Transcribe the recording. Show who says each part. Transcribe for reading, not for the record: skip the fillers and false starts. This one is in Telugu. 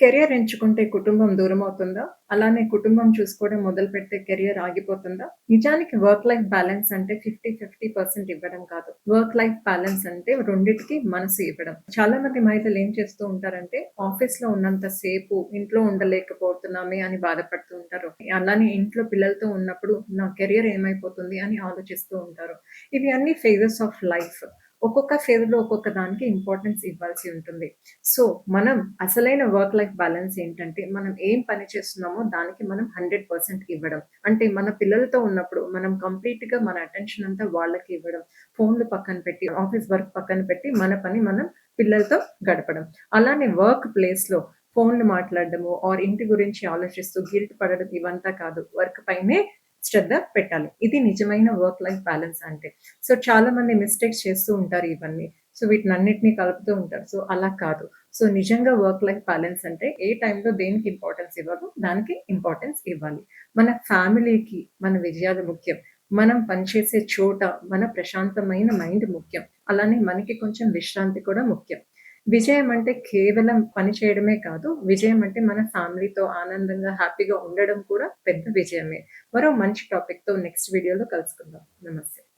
Speaker 1: కెరియర్ ఎంచుకుంటే కుటుంబం దూరమవుతుందా? అలానే కుటుంబం చూసుకోవడం మొదలుపెడితే కెరియర్ ఆగిపోతుందా? నిజానికి వర్క్ లైఫ్ బ్యాలెన్స్ అంటే 50, 50% ఇవ్వడం కాదు. వర్క్ లైఫ్ బ్యాలెన్స్ అంటే రెండిటికి మనసు ఇవ్వడం. చాలా మంది మహిళలు ఏం చేస్తూ ఉంటారంటే ఆఫీస్‌లో ఉన్నంత సేపు ఇంట్లో ఉండలేకపోతున్నామే అని బాధపడుతూ ఉంటారు. అలానే ఇంట్లో పిల్లలతో ఉన్నప్పుడు నా కెరియర్ ఏమైపోతుంది అని ఆలోచిస్తూ ఉంటారు. ఇవి అన్నీ ఫేజెస్ ఆఫ్ లైఫ్. ఒక్కొక్క ఫేజ్‌లో ఒక్కొక్క దానికి ఇంపార్టెన్స్ ఇవ్వాల్సి ఉంటుంది. సో, మనం అసలైన వర్క్ లైఫ్ బ్యాలన్స్ ఏంటంటే, మనం ఏం పని చేస్తున్నామో దానికి మనం 100% ఇవ్వడం. అంటే మన పిల్లలతో ఉన్నప్పుడు మనం కంప్లీట్‌గా మన అటెన్షన్ అంతా వాళ్ళకి ఇవ్వడం. ఫోన్‌లు పక్కన పెట్టి, ఆఫీస్ వర్క్ పక్కన పెట్టి, మన పని మనం పిల్లలతో గడపడం. అలానే వర్క్ ప్లేస్‌లో ఫోన్‌లు మాట్లాడడము ఇంటి గురించి ఆలోచిస్తూ గిల్ట్ పడడం ఇవంతా కాదు. వర్క్ పైనే శ్రద్ధ పెట్టాలి. ఇది నిజమైన వర్క్ లైఫ్ బ్యాలన్స్ అంటే. సో, చాలా మంది మిస్టేక్స్ చేస్తూ ఉంటారు ఇవన్నీ. సో, వీటినన్నిటిని కలుపుతూ ఉంటారు. సో, అలా కాదు. సో, నిజంగా వర్క్ లైఫ్ బ్యాలెన్స్ అంటే ఏ టైంలో దేనికి ఇంపార్టెన్స్ ఇవ్వాలో దానికి ఇంపార్టెన్స్ ఇవ్వాలి. మన ఫ్యామిలీకి మన విజయాలు ముఖ్యం. మనం పనిచేసే చోట మన ప్రశాంతమైన మైండ్ ముఖ్యం. అలానే మనకి కొంచెం విశ్రాంతి కూడా ముఖ్యం. విజయం అంటే కేవలం పని చేయడమే కాదు. విజయం అంటే మన ఫ్యామిలీతో ఆనందంగా, హ్యాపీగా ఉండడం కూడా పెద్ద విజయమే. మరో మంచి టాపిక్‌తో నెక్స్ట్ వీడియోలో కలుసుకుందాం. నమస్తే.